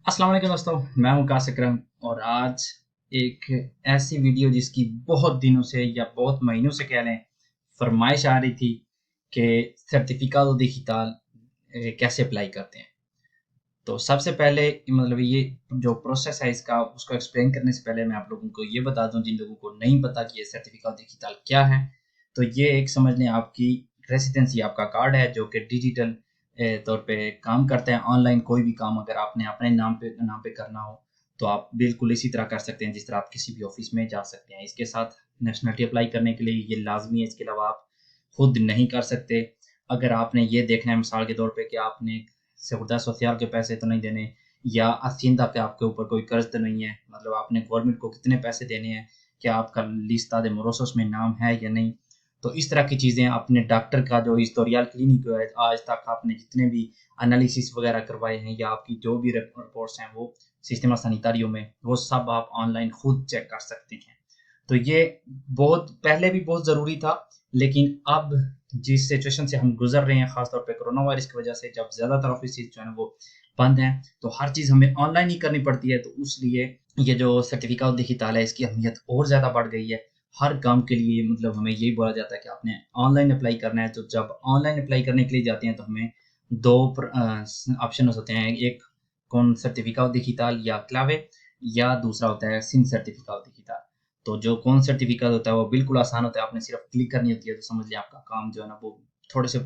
अस्सलाम वालेकुम दोस्तों, मैं हूं काश अकरम। और आज एक ऐसी वीडियो जिसकी बहुत दिनों से या बहुत महीनों से कह लें फरमाइश आ रही थी कि सर्टिफिकाdo digital कैसे अप्लाई करते हैं। तो सबसे पहले मतलब ये जो प्रोसेस है इसका उसको एक्सप्लेन करने से पहले मैं आप लोगों को ये बता दूं, जिन लोगों को नहीं पता कि ये सर्टिफिकाdo digital क्या है। तो ये एक समझ लें आपकी रेसिडेंसी आपका कार्ड है जो कि डिजिटल तौर पे काम करता है। ऑनलाइन कोई भी काम अगर आपने अपने नाम पे करना हो तो आप बिल्कुल इसी तरह कर सकते हैं जिस तरह आप किसी भी ऑफिस में जा सकते हैं। इसके साथ नेशनलिटी अप्लाई करने के लिए ये लाजमी है, इसके अलावा आप खुद नहीं कर सकते। अगर आपने ये देखना है मिसाल के तौर पे कि आपने seguridad सोशल के पैसे तो नहीं देने, या हसींदा पे आपके ऊपर कोई कर्ज तो नहीं है, मतलब आपने गवर्नमेंट को कितने पैसे देने हैं, क्या आपका लिस्टा दे मोरोसोस में नाम है या नहीं। तो इस तरह की चीज़ें अपने डॉक्टर का जो हिस्टोरियल क्लिनिक है, आज तक आपने जितने भी एनालिसिस वगैरह करवाए हैं या आपकी जो भी रिपोर्ट्स हैं वो सिस्टम सैनिटारियो में, वो सब आप ऑनलाइन खुद चेक कर सकते हैं। तो ये बहुत पहले भी बहुत ज़रूरी था, लेकिन अब जिस सिचुएशन से हम गुजर रहे हैं खासतौर पे कोरोना वायरस की वजह से, जब ज़्यादातर ऑफिस जो है वो बंद हैं, तो हर चीज़ हमें ऑनलाइन ही करनी पड़ती है। तो इसलिए ये जो सर्टिफिकाट डिजिटल है इसकी अहमियत और ज़्यादा बढ़ गई है। हर काम के लिए मतलब हमें यही बोला जाता है कि आपने ऑनलाइन अप्लाई करना है। तो जब ऑनलाइन अप्लाई करने के लिए जाते हैं तो हमें दो ऑप्शन होते हैं, एक कौन सर्टिफिकाट डिजिटल या क्लावे, या दूसरा होता है सिम सर्टिफिकाट डिजिटल। तो जो कौन सर्टिफिकेट होता है वो बिल्कुल आसान होता है, आपने सिर्फ क्लिक करनी होती है तो समझ लिया आपका काम जो है ना वो थोड़े से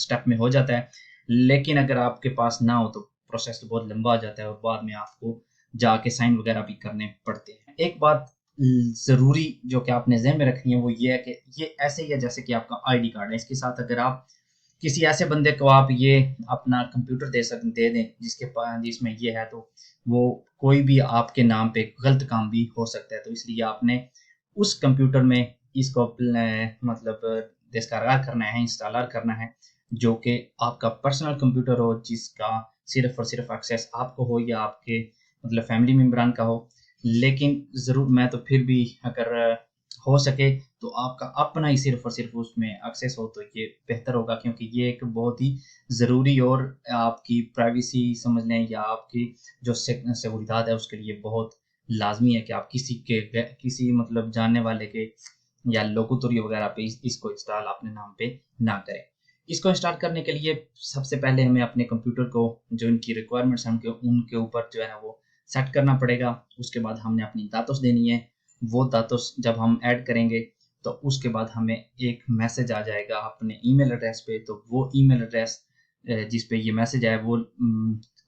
स्टेप में हो जाता है। लेकिन अगर आपके पास ना हो तो प्रोसेस तो बहुत लंबा हो जाता है और बाद में आपको जाके साइन वगैरह भी करने पड़ते हैं। एक बात ज़रूरी जो कि आपने ज़हन में रखनी है वो ये है कि ये ऐसे ही है जैसे कि आपका आईडी कार्ड है। इसके साथ अगर आप किसी ऐसे बंदे को आप ये अपना कंप्यूटर दे दें जिसके पास जिसमें ये है, तो वो कोई भी आपके नाम पे गलत काम भी हो सकता है। तो इसलिए आपने उस कंप्यूटर में इसको मतलब डिस्कारगार करना है, इंस्टॉलर करना है, जो कि आपका पर्सनल कंप्यूटर हो, जिसका सिर्फ और सिर्फ एक्सेस आपको हो या आपके मतलब फैमिली मेम्बरान का हो। लेकिन ज़रूर मैं तो फिर भी अगर हो सके तो आपका अपना ही सिर्फ और सिर्फ उसमें एक्सेस हो तो ये बेहतर होगा, क्योंकि ये एक बहुत ही ज़रूरी और आपकी प्राइवेसी समझ लें या आपकी जो सहूलियत है उसके लिए बहुत लाजमी है कि आप किसी मतलब जानने वाले के या लोकुतुरी वगैरह पे इसको इंस्टॉल अपने नाम पे ना करें। इसको इंस्टॉल करने के लिए सबसे पहले हमें अपने कंप्यूटर को जो इनकी रिक्वायरमेंट्स हैं उनके ऊपर जो है ना वो सेट करना पड़ेगा। उसके बाद हमने अपनी दातोस देनी है। वो दातोस जब हम ऐड करेंगे तो उसके बाद हमें एक मैसेज आ जाएगा अपने ईमेल एड्रेस पे। तो वो ईमेल एड्रेस जिस पे ये मैसेज आए वो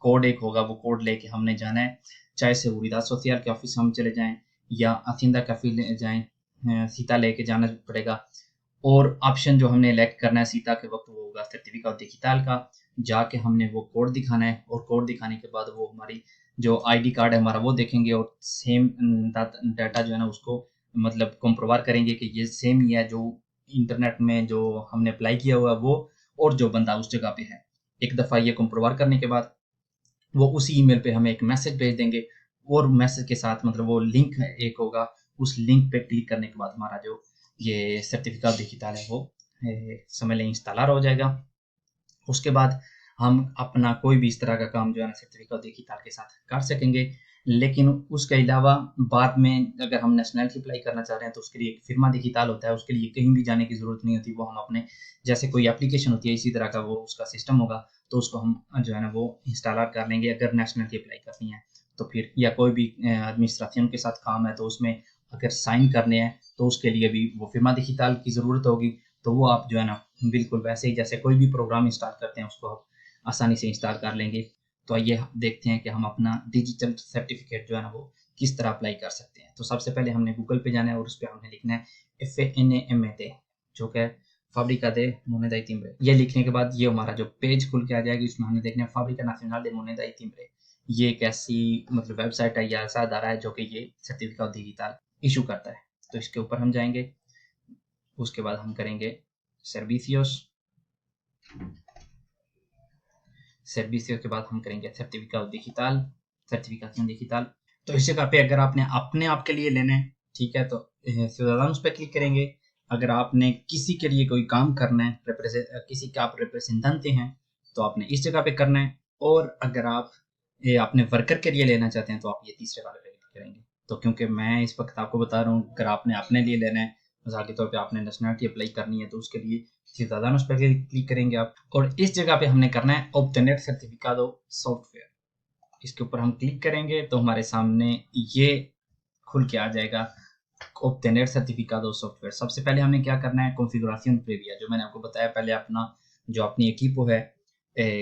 कोड एक होगा, वो कोड लेके हमने जाना है। चाहे seguridad social के ऑफिस हम चले जाएं या हसींदा कैफे ले जाएं, सीता लेके जाना पड़ेगा। और ऑप्शन जो हमने इलेक्ट करना है सीता के वक्त वो होगा सर्टिफिकेट डिजिटल का। जाके हमने वो कोड दिखाना है और कोड दिखाने के बाद वो हमारी जो आईडी कार्ड है हमारा वो देखेंगे और सेम डाटा जो है ना उसको मतलब कंप्रोवार करेंगे कि ये सेम ही है जो इंटरनेट में जो हमने अप्लाई किया हुआ है वो, और जो बंदा उस जगह पे है। एक दफ़ा ये कंप्रोवार करने के बाद वो उसी ईमेल पे हमें एक मैसेज भेज देंगे, और मैसेज के साथ मतलब वो लिंक एक होगा, उस लिंक पे क्लिक करने के बाद हमारा जो ये सर्टिफिकेट डिजिटल है वो समझ लें इंस्टॉलर हो जाएगा। उसके बाद हम अपना कोई भी इस तरह का काम जो है ना सर्टिफिकेट डिजिटल के साथ कर सकेंगे। लेकिन उसके अलावा बाद में अगर हम नेशनलिटी अप्लाई करना चाह रहे हैं तो उसके लिए एक फिर्मा डिजिटल होता है, उसके लिए कहीं भी जाने की ज़रूरत नहीं होती। वो हम अपने जैसे कोई एप्लीकेशन होती है इसी तरह का वो उसका सिस्टम होगा, तो उसको हम जो है ना वो इंस्टॉलर कर लेंगे अगर नेशनलिटी अप्लाई करनी है। तो फिर या कोई भी एडमिनिस्ट्रेशन के साथ काम है तो उसमें अगर साइन करने हैं तो उसके लिए भी वो फिर्मा डिजिटल की ज़रूरत होगी। तो वो आप जो है ना बिल्कुल वैसे ही जैसे कोई भी प्रोग्राम इंस्टॉल करते हैं उसको आप आसानी से इंस्टॉल कर लेंगे। तो आइए देखते हैं कि हम अपना डिजिटल सर्टिफिकेट जो है ना वो किस तरह अप्लाई कर सकते हैं। तो सबसे पहले हमने गूगल पे जाना है और उस पर हमने लिखना है FANAMAT, जो कि फैब्रिका दे मोनेदा y timbre। ये लिखने के बाद ये हमारा जो पेज खुल के आ जाएगी, उसमें हमने देखना है फैब्रिका नाcional de moneda y timbre। ये एक ऐसी मतलब वेबसाइट है या ऐसा अदारा है जो कि ये सर्टिफिकेट डिजिटल इशू करता है। तो इसके ऊपर हम जाएंगे। उसके बाद हम करेंगे सर्विसियोस। सर्विसियों के बाद हम करेंगे सर्टिफिकेट डिजिटल, सर्टिफिकेशन डिजिटल। तो इस जगह पे अगर आपने अपने आप के लिए लेना है, ठीक है, तो सिउदादानोस पे क्लिक करेंगे। अगर आपने किसी के लिए कोई काम करना है, किसी का आप रिप्रेजेंटेंट हैं, तो आपने इस जगह पे करना है। और अगर आप ये अपने वर्कर के लिए लेना चाहते हैं तो आप ये तीसरे वाले पे क्लिक करेंगे। तो क्योंकि मैं इस वक्त आपको बता रहा हूँ, अगर आपने अपने लिए लेना है, मिसाल के तौर पे आपने नेशनलिटी अप्लाई करनी है, तो उसके लिए सिदादान उस पर क्लिक करेंगे आप। और इस जगह पे हमने करना है ऑब्टेनेड सर्टिफिकादो सॉफ्टवेयर। इसके ऊपर हम क्लिक करेंगे तो हमारे सामने ये खुल के आ जाएगा ऑब्टेनेड सर्टिफिकादो सॉफ्टवेयर। सबसे पहले हमने क्या करना है, कॉन्फ़िगरेशन प्रीविया, जो मैंने आपको बताया पहले, अपना जो अपनी equipo है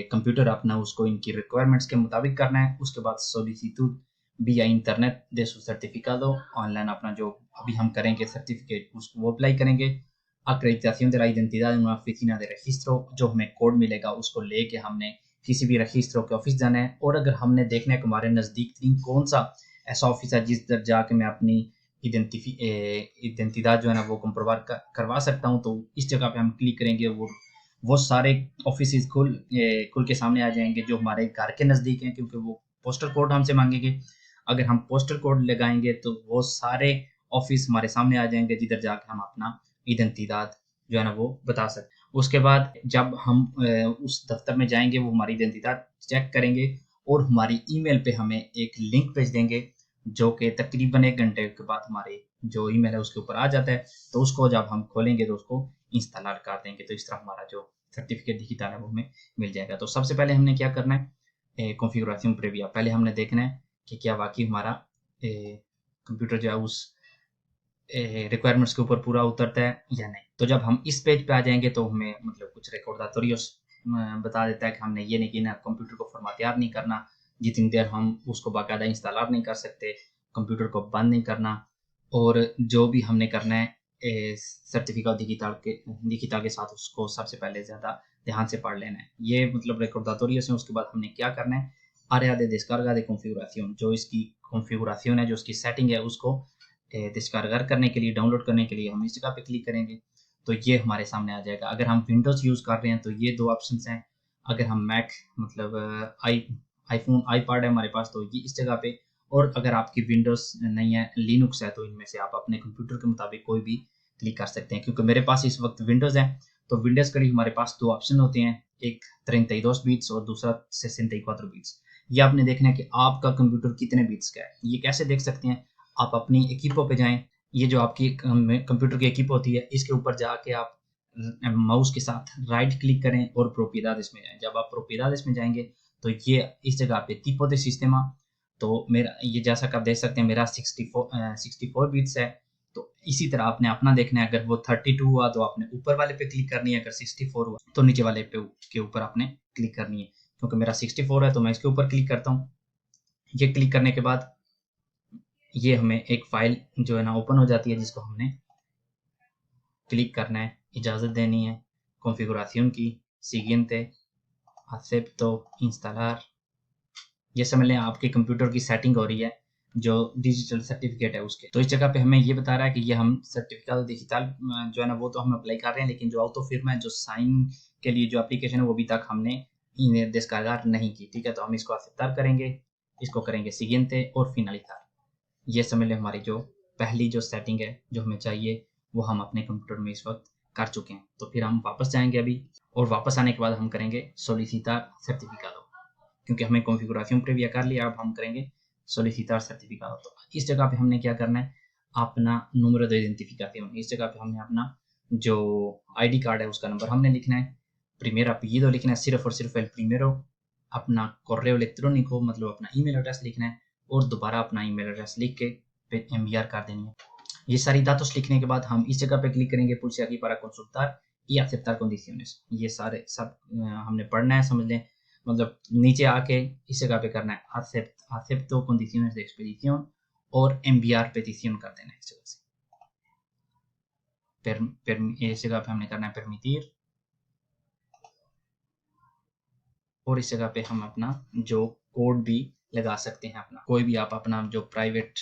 कंप्यूटर अपना, उसको इनकी रिक्वायरमेंट्स के मुताबिक करना है। उसके बाद सोलिसिtud vía internet de su certificado online अपना जो अभी हम करेंगे सर्टिफिकेट, उसको वो अप्लाई करेंगे। acreditación de la identidad en una oficina de registro, जो हमें कोड मिलेगा उसको लेके हमने किसी भी रजिस्ट्रो के ऑफिस जाना है। और अगर हमने देखना है कि हमारे नज़दीक तरीन कौन सा ऐसा ऑफिस है जिस दर जाके मैं अपनी इडेंटिदाद जो है ना वो कंप्रोवर करवा सकता हूँ, तो इस जगह पे हम क्लिक करेंगे। वो सारे ऑफिस खुल के सामने आ जाएंगे जो हमारे घर के नज़दीक हैं, क्योंकि वो पोस्टल कोड हमसे मांगेंगे। अगर हम पोस्टल कोड लगाएंगे तो वो सारे ऑफिस हमारे सामने आ जाएंगे जिधर जाके हम अपना इडेंटिदाद जो है ना वो बता सकते हैं। उसके बाद जब हम उस दफ्तर में जाएंगे, वो हमारी इडेंटिदाद चेक करेंगे और हमारी ईमेल पे हमें एक लिंक भेज देंगे, जो कि तकरीबन 1 घंटे के बाद हमारे जो ईमेल है उसके ऊपर आ जाता है। तो उसको जब हम खोलेंगे तो उसको इंस्टॉल कर देंगे, तो इस तरह हमारा जो सर्टिफिकेट डिजिटल है वो हमें मिल जाएगा। तो सबसे पहले हमने क्या करना है, कॉन्फ़िगरेशन प्रीविया, पहले हमने देखना है कि क्या वाकई हमारा कंप्यूटर जो है उस रिक्वायरमेंट्स के ऊपर पूरा उतरता है या नहीं। तो जब हम इस पेज पे आ जाएंगे तो हमें मतलब कुछ रिकॉर्डाtorios बता देता है कि हमने ये नहीं किया, कंप्यूटर को फॉर्मेट नहीं करना, जितनी देर हम उसको बाकायदा इंस्टॉल नहीं कर सकते, कंप्यूटर को बंद नहीं करना, और जो भी हमने करना है सर्टिफिकेट डिजिटल के साथ उसको सबसे पहले ज़्यादा ध्यान से पढ़ लेना है। ये मतलब रिकॉर्डाtorios है। उसके बाद हमने क्या करना है, área de descarga de configuración, जो इसकी कॉन्फ़िगरेशन है, जो इसकी सेटिंग है, उसको डिस्कारगर करने के लिए, डाउनलोड करने के लिए हम इस जगह पे क्लिक करेंगे तो ये हमारे सामने आ जाएगा। अगर हम विंडोज़ यूज़ कर रहे हैं तो ये 2 ऑप्शंस हैं। अगर हम मैक मतलब आईफोन आईपैड है हमारे पास तो ये इस जगह पे, और अगर आपकी विंडोज़ नहीं है, लिनक्स है, तो इनमें से आप अपने कंप्यूटर के मुताबिक कोई भी क्लिक कर सकते हैं। क्योंकि मेरे पास इस वक्त विंडोज़ है, तो विंडोज़ के लिए हमारे पास 2 ऑप्शन होते हैं, एक 32 बिट्स और दूसरा 64 बिट्स। ये आपने देखना है कि आपका कंप्यूटर कितने बिट्स का है। ये कैसे देख सकते हैं, आप अपनी equipo पे जाएं, ये जो आपकी कंप्यूटर की equipo होती है, इसके ऊपर जाके आप माउस के साथ राइट क्लिक करें और प्रोपिएदादेस में जाएं। जब आप प्रोपिएदादेस में जाएंगे तो ये इस जगह पे tipo de sistema, तो मेरा ये जैसा कि आप देख सकते हैं मेरा 64 बिट्स है। तो इसी तरह आपने अपना देखना है, अगर वो 32 हुआ तो आपने ऊपर वाले पे क्लिक करनी है, अगर 64 हुआ तो नीचे वाले पे के ऊपर आपने क्लिक करनी है। क्योंकि मेरा 64 है तो मैं इसके ऊपर क्लिक करता हूँ। ये क्लिक करने के बाद ये हमें एक फाइल जो है ना ओपन हो जाती है, जिसको हमने क्लिक करना है, इजाज़त देनी है कॉन्फ़िगरेशन की, siguiente, acepto, instalar। ये समझ लें आपके कंप्यूटर की सेटिंग हो रही है जो डिजिटल सर्टिफिकेट है उसके। तो इस जगह पे हमें ये बता रहा है कि ये हम सर्टिफिकेट डिजिटल जो है ना वो तो हम अप्लाई कर रहे हैं, लेकिन जो ऑटो फिर्मा है, जो साइन के लिए जो एप्लीकेशन है, वो अभी तक हमने इन्हें डिस्कार्ड नहीं की। ठीक है, तो हम इसको एक्सेप्ट करेंगे, इसको करेंगे siguiente और finalizar। ये समझ लें हमारी जो पहली जो सेटिंग है जो हमें चाहिए वो हम अपने कंप्यूटर में इस वक्त कर चुके हैं। तो फिर हम वापस जाएंगे अभी, और वापस आने के बाद हम करेंगे solicitar certificado, क्योंकि हमें कॉन्फ़िगरेशन प्रीविया कर लिया, अब हम करेंगे solicitar certificado। तो इस जगह पे हमने क्या करना है, अपना número de identificación, इस जगह पे हमने अपना जो आईडी कार्ड है उसका नंबर हमने लिखना है, primer apellido लिखना है, सिर्फ और सिर्फ el primero, अपना correo electrónico मतलब अपना ईमेल एड्रेस लिखना है, और दोबारा अपना ईमेल एड्रेस लिख के enviar कर देनी है। ये सारी datos लिखने के बाद हम इस जगह पे क्लिक करेंगे pulse aquí para consultar y aceptar condiciones। ये सारे सब हमने पढ़ना है, समझ लें, मतलब नीचे आके इस जगह पे करना है acepto condiciones de expedición और enviar petición कर देना है इस जगह से। इस जगह पे हमने करना है permitir, और इस जगह पे हम अपना जो कोड भी लगा सकते हैं, अपना कोई भी आप अपना जो प्राइवेट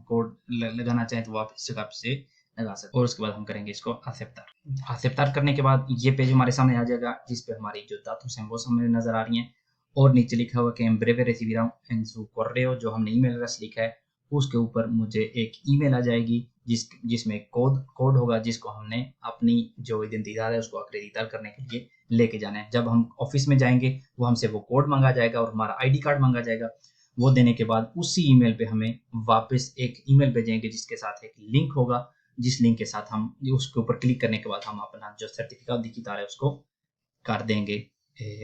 कोड लगाना चाहें तो वो आप इस जगह से लगा सकते हैं। और उसके बाद हम करेंगे इसको एक्सेप्टर करने के बाद ये पेज हमारे सामने आ जाएगा, जिस पे हमारी जो दातुस हैं वो सामने नजर आ रही हैं, और नीचे लिखा हुआ कि en breve recibirá en su correo, जो हमने ईमेल एड्रेस लिखा है उसके ऊपर मुझे एक ईमेल आ जाएगी जिसमें कोड होगा, जिसको हमने अपनी जो identidad है उसको अक्रेडिtar करने के लिए लेके जाना है। जब हम ऑफिस में जाएंगे वो हमसे वो कोड मांगा जाएगा और हमारा आईडी कार्ड मांगा जाएगा। वो देने के बाद उसी ईमेल पे हमें वापस एक ईमेल भेजेंगे जिसके साथ एक लिंक होगा, जिस लिंक के साथ हम उसके ऊपर क्लिक करने के बाद हम अपना जो सर्टिफिकेट दिखता है उसको कर देंगे,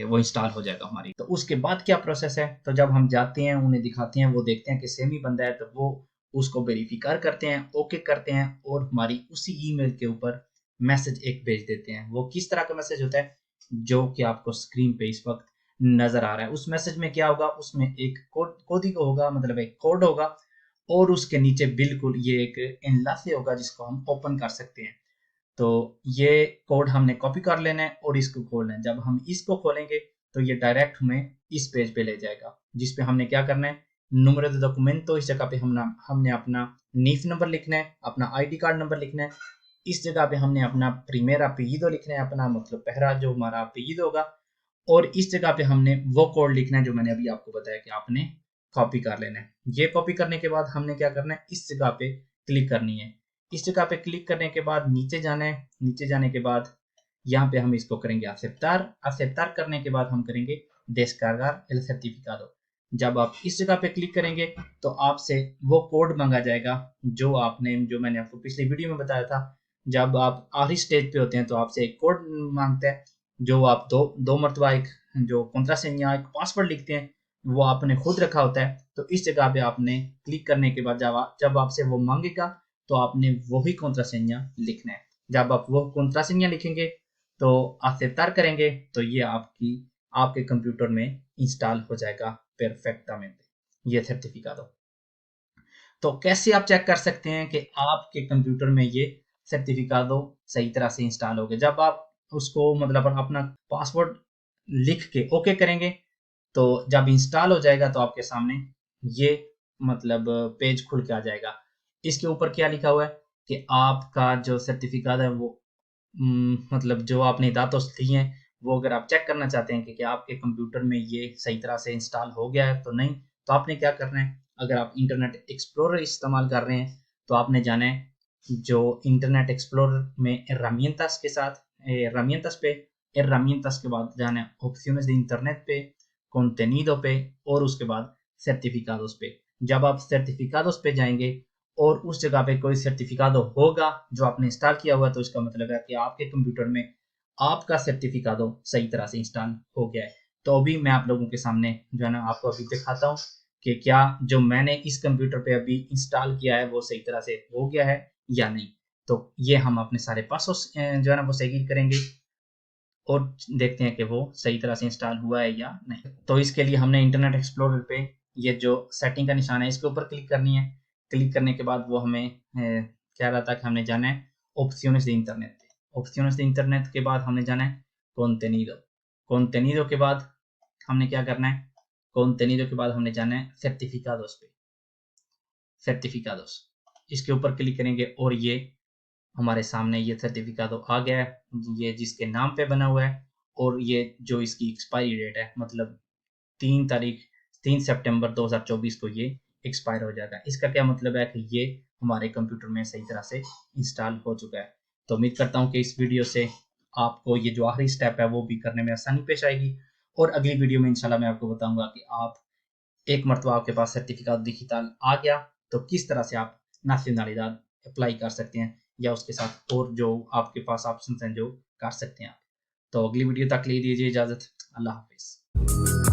वो इंस्टॉल हो जाएगा हमारी। तो उसके बाद क्या प्रोसेस है, तो जब हम जाते हैं उन्हें दिखाते हैं, वो देखते हैं कि सेम ही बंदा है, तो वो उसको वेरीफाई करते हैं, ओके करते हैं और हमारी उसी ईमेल के ऊपर मैसेज एक भेज देते हैं। वो किस तरह का मैसेज होता है जो कि आपको स्क्रीन पे इस वक्त नजर आ रहा है। उस मैसेज में क्या होगा, उसमें एक कोडिंग होगा, मतलब एक कोड होगा और उसके नीचे बिल्कुल ये एक एनलासे होगा जिसको हम ओपन कर सकते हैं। तो ये कोड हमने कॉपी कर लेना है और इसको खोलना है। जब हम इसको खोलेंगे तो ये डायरेक्ट हमें इस पेज पे ले जाएगा, जिस पे हमने क्या करना है, número de documento, इस जगह पे हमने अपना नीफ नंबर लिखना है, अपना आईडी कार्ड नंबर लिखना है। इस जगह पे हमने अपना प्रीमेरा अपीलिदो लिखना है, अपना मतलब पहला जो हमारा अपीलिदो होगा। और इस जगह पे हमने वो कोड लिखना है जो मैंने अभी आपको बताया कि आपने कॉपी कर लेना है। ये कॉपी करने के बाद हमने क्या करना है, इस जगह पे क्लिक करनी है। इस जगह पे क्लिक करने के बाद नीचे जाना है। नीचे जाने के बाद यहाँ पे हम इसको करेंगे एक्सेप्टार करने के बाद हम करेंगे descargar el certificado। जब आप इस जगह पे क्लिक करेंगे तो आपसे वो कोड मांगा जाएगा जो मैंने आपको पिछली वीडियो में बताया था। जब आप आखिरी स्टेज पे होते हैं तो आपसे एक कोड मांगता है, जो आप दो मरतबा एक जो contraseña एक पासवर्ड लिखते हैं, वो आपने खुद रखा होता है। तो इस जगह पे आपने क्लिक करने के बाद जब आपसे वो मांगेगा तो आपने वही contraseña लिखना है। जब आप वो contraseña लिखेंगे तो एक्सेप्टार करेंगे तो ये आपके कंप्यूटर में इंस्टॉल हो जाएगा परफेक्टamente ये सर्टिफिकातो। तो कैसे आप चेक कर सकते हैं कि आपके कंप्यूटर में ये सर्टिफिकातो सही तरह से इंस्टॉल हो गया। जब आप उसको मतलब अपना पासवर्ड लिख के ओके करेंगे तो जब इंस्टॉल हो जाएगा तो आपके सामने ये मतलब पेज खुल के आ जाएगा। इसके ऊपर क्या लिखा हुआ है कि आपका जो सर्टिफिकेट है वो मतलब जो आपने दातों दी हैं वो अगर आप चेक करना चाहते हैं कि क्या आपके कंप्यूटर में ये सही तरह से इंस्टॉल हो गया है तो नहीं, तो आपने क्या करना है, अगर आप इंटरनेट एक्सप्लोरर इस्तेमाल कर रहे हैं तो आपने जाना है जो इंटरनेट एक्सप्लोरर में herramientas के साथ herramientas के बाद जाना है opciones de internet पे, contenido पे और उसके बाद certificados पे। जब आप certificados पे जाएंगे और उस जगह पे कोई सर्टिफिकादो होगा जो आपने इंस्टॉल किया हुआ है तो इसका मतलब है कि आपके कंप्यूटर में आपका सर्टिफिकादो सही तरह से इंस्टॉल हो गया है। तो अभी मैं आप लोगों के सामने जो है ना आपको अभी दिखाता हूँ कि क्या जो मैंने इस कंप्यूटर पे अभी इंस्टॉल किया है वो सही तरह से हो गया है या नहीं। तो ये हम अपने सारे पासवर्ड जो है ना वो सही करेंगे और देखते हैं कि वो सही तरह से इंस्टॉल हुआ है या नहीं। तो इसके लिए हमने इंटरनेट एक्सप्लोरर पे ये जो सेटिंग का निशान है इसके ऊपर क्लिक करनी है। क्लिक करने के बाद वो हमें कह रहा था कि हमने जाना है options de internet. Options de internet के बाद हमने जाना है कोंटेनिडो के बाद हमने क्या करना है, कोंटेनिडो के बाद हमने जाना है सर्टिफिकादोस पे। सर्टिफिकादोस इसके ऊपर क्लिक करेंगे और ये हमारे सामने ये सर्टिफिकातो आ गया है, ये जिसके नाम पे बना हुआ है और ये जो इसकी एक्सपायरी डेट है मतलब 3 सितंबर 2024 को ये एक्सपायर हो जाएगा। इसका क्या मतलब है कि ये हमारे कंप्यूटर में सही तरह से इंस्टॉल हो चुका है। तो उम्मीद करता हूँ कि इस वीडियो से आपको ये जो आखिरी स्टेप है वो भी करने में आसानी पेश आएगी और अगली वीडियो में इंशाल्लाह मैं आपको बताऊंगा कि आप एक मरतबा आपके पास सर्टिफिकेट डिजिटल आ गया तो किस तरह से आप nacionalidad अप्लाई कर सकते हैं या उसके साथ और जो आपके पास ऑप्शन हैं जो कर सकते हैं आप। तो अगली वीडियो तक ले दीजिए इजाज़त। अल्लाह हाफिज़।